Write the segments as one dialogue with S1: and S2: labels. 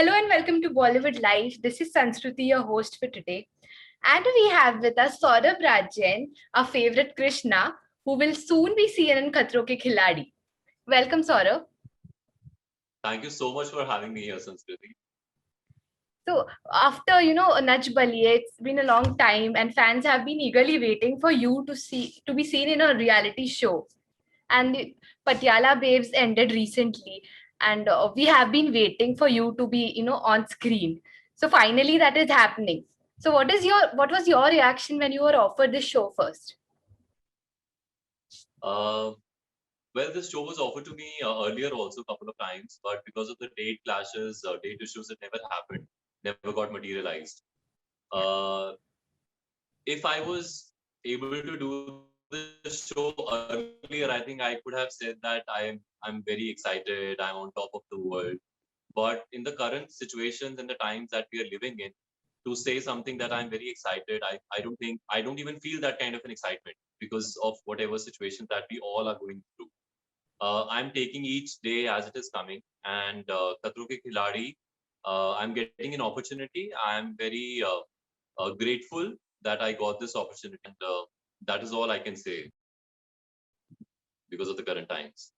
S1: Hello and welcome to Bollywood Live. This is Sanskruti, your host for today. And we have with us Saurabh Rajan, our favorite Krishna, who will soon be seen in Khatron Ke Khiladi. Welcome, Saurabh.
S2: Thank you so much for having me here, Sanskriti.
S1: So after, Nach Baliye, it's been a long time and fans have been eagerly waiting for you to be seen in a reality show. And the Patiala Babes ended recently, and we have been waiting for you to be, on screen. So finally, that is happening. So what was your reaction when you were offered this show first?
S2: Uh, well, this show was offered to me earlier also a couple of times, but because of the date clashes, date issues, it never happened, never got materialized. Uh, if I was able to do the show earlier, I think I could have said that I'm very excited, I'm on top of the world. But in the current situations and the times that we are living in, to say something that I'm very excited, I don't even feel that kind of an excitement because of whatever situations that we all are going through. I'm taking each day as it is coming, and Khatron Ke Khiladi, I'm getting an opportunity. I'm very grateful that I got this opportunity, and that is all I can say because of the current times.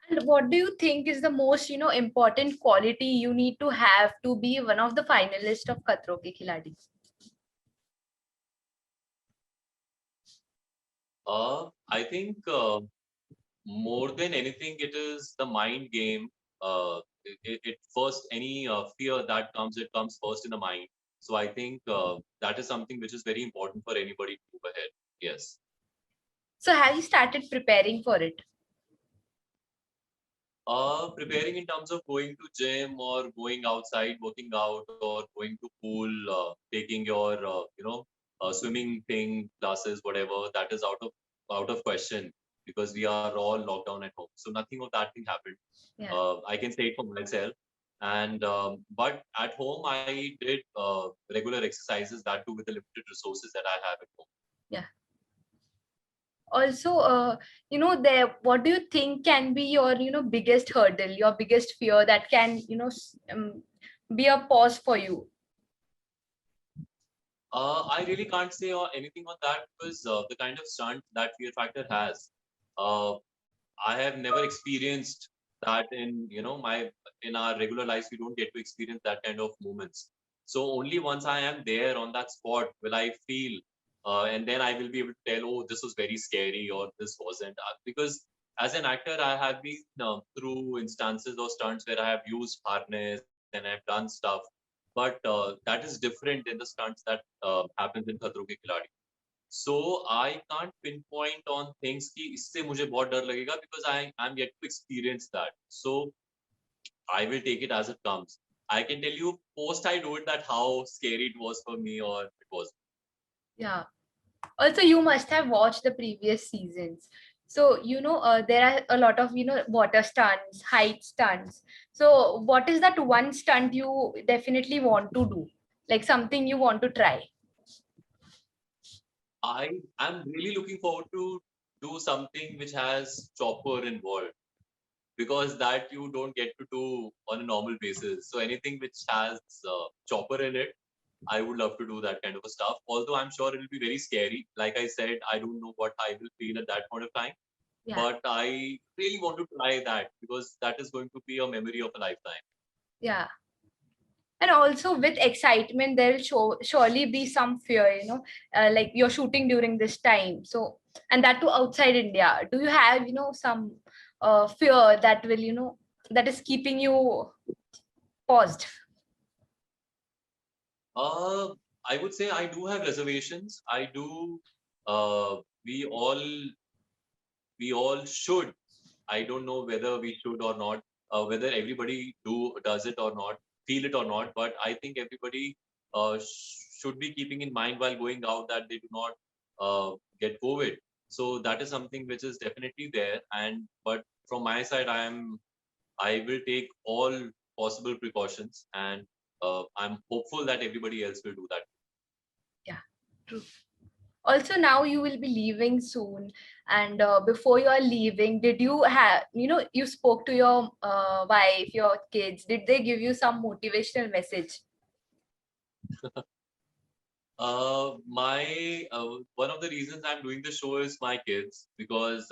S1: And what do you think is the most, important quality you need to have to be one of the finalists of Khatron Ke Khiladi?
S2: I think more than anything, it is the mind game. It first any fear that comes, it comes first in the mind. So I think that is something which is very important for anybody to move ahead. Yes.
S1: So have you started preparing for it?
S2: Preparing in terms of going to gym or going outside, working out, or going to pool, taking your swimming thing classes, whatever, that is out of question because we are all locked down at home. So nothing of that thing happened.
S1: Yeah.
S2: I can say it for myself. And but at home, I did regular exercises that too with the limited resources that I have at home.
S1: Yeah. Also, there, what do you think can be your, biggest hurdle, your biggest fear that can, be a pause for you?
S2: I really can't say or anything on that because the kind of stunt that Fear Factor has, uh, I have never experienced that in my in our regular lives. We don't get to experience that kind of moments. So only once I am there on that spot will I feel, and then I will be able to tell, oh, this was very scary or this wasn't. Because as an actor, I have been through instances or stunts where I have used harness and I've done stuff, but that is different in the stunts that happens in Khatron Ke Khiladi. So I can't pinpoint on things कि इससे मुझे बहुत डर लगेगा because I'm yet to experience that. So I will take it as it comes. I can tell you post I do it that how scary it was for me or it was.
S1: Yeah. Also, you must have watched the previous seasons. So, there are a lot of, water stunts, height stunts. So, what is that one stunt you definitely want to do? Like something you want to try?
S2: I am really looking forward to do something which has chopper involved because that you don't get to do on a normal basis. So anything which has chopper in it, I would love to do that kind of a stuff. Although I'm sure it will be very scary. Like I said, I don't know what I will feel at that point of time.
S1: Yeah.
S2: But I really want to try that because that is going to be a memory of a lifetime.
S1: Yeah. And also with excitement, there will surely be some fear, like you're shooting during this time. So, and that too outside India. Do you have, some fear that will, that is keeping you paused?
S2: Uh, I would say I do have reservations. I do. Uh, we all we all should. I don't know whether we should or not. Whether everybody does it or not, feel it or not. But I think everybody should be keeping in mind while going out that they do not get COVID. So that is something which is definitely there. And but from my side, I will take all possible precautions, and I'm hopeful that everybody else will do that.
S1: Yeah, true. Also, now you will be leaving soon, and before you are leaving, did you have, you spoke to your wife, your kids, did they give you some motivational message?
S2: My one of the reasons I'm doing the show is my kids, because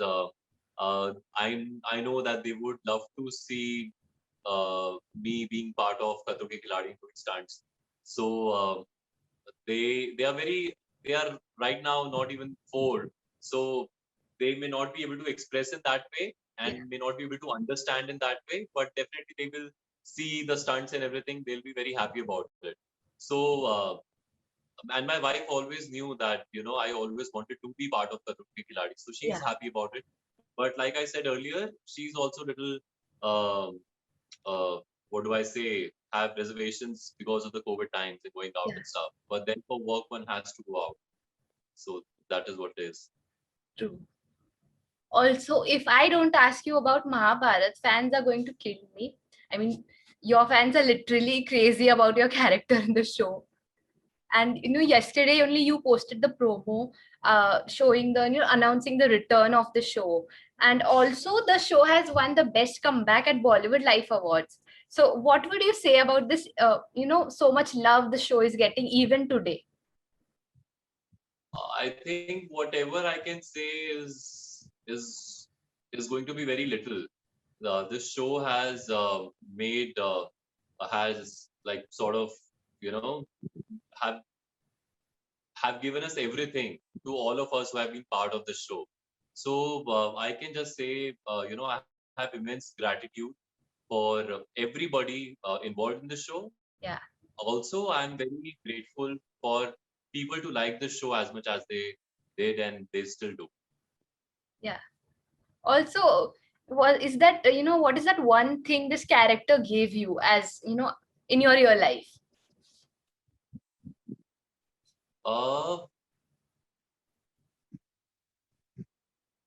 S2: I know that they would love to see me being part of Khatro Ke Khiladi doing stunts. So they are very, they are right now not even 4, so they may not be able to express in that way
S1: Yeah.
S2: and may not be able to understand in that way, but definitely they will see the stunts and everything. They'll be very happy about it. So and my wife always knew that, you know, I always wanted to be part of the Rugby Khiladi, so she's
S1: Yeah.
S2: happy about it. But like I said earlier, she's also little um what do I say, have reservations because of the COVID times and going out
S1: Yeah.
S2: and stuff. But then for work, one has to go out. So that is what it is.
S1: True. Also, if I don't ask you about Mahabharat, fans are going to kill me. I mean, your fans are literally crazy about your character in the show. And yesterday only you posted the promo showing the, announcing the return of the show. And also the show has won the best comeback at Bollywood Life Awards. So what would you say about this, so much love the show is getting even today?
S2: I think whatever I can say is going to be very little. This show has made has like sort of, you know, have have given us everything to all of us who have been part of the show. So I can just say, I have immense gratitude for everybody involved in the show.
S1: Yeah.
S2: Also, I'm very grateful for people to like the show as much as they did and they still do.
S1: Yeah. Also, what is that, what is that one thing this character gave you, as in your real life?
S2: Uh,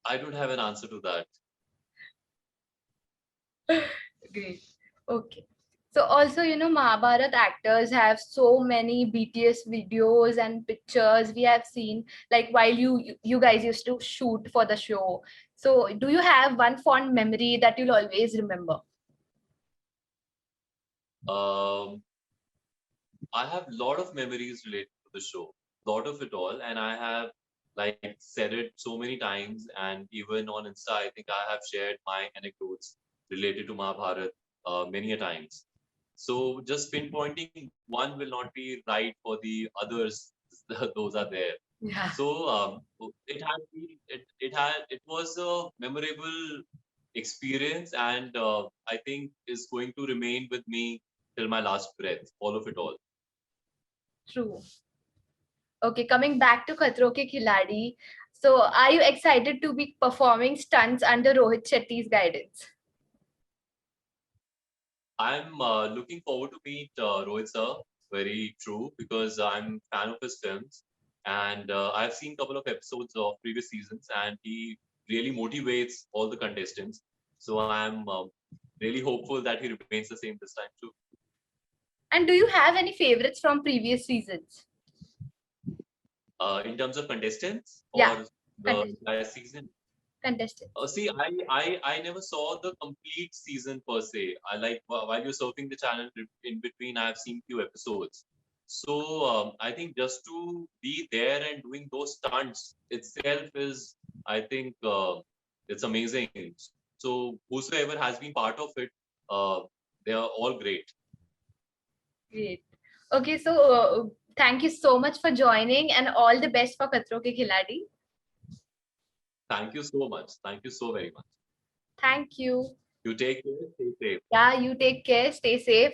S2: I don't have an answer to that.
S1: Great. Okay. So also, Mahabharat actors have so many BTS videos and pictures we have seen, like while you guys used to shoot for the show. So do you have one fond memory that you'll always remember?
S2: Um, I have a lot of memories related to the show, lot of it all, and I have like said it so many times, and even on Insta, I think I have shared my anecdotes related to Mahabharat many a times. So just pinpointing one will not be right for the others; those are there.
S1: Yeah.
S2: So it had been, it was a memorable experience, and I think is going to remain with me till my last breath. All of it all.
S1: True. Okay, coming back to Khatro Ke Khiladi. So are you excited to be performing stunts under Rohit Shetty's guidance?
S2: I'm looking forward to meet Rohit sir. Very true, because I'm fan of his films, and I've seen a couple of episodes of previous seasons, and he really motivates all the contestants. So I'm really hopeful that he remains the same this time too.
S1: And do you have any favorites from previous seasons?
S2: In terms of contestants
S1: Yeah,
S2: or the
S1: contest
S2: entire season,
S1: contestants.
S2: see, I never saw the complete season per se. I like while you're surfing the channel in between, I've seen few episodes. So I think just to be there and doing those stunts itself is, I think it's amazing. So whosoever has been part of it, uh, they are all great.
S1: Great. Okay, so thank you so much for joining and all the best for Khatro Ke Khiladi.
S2: Thank you so much. Thank you so very much.
S1: Thank you.
S2: You take care. Stay safe.
S1: Yeah, you take care. Stay safe.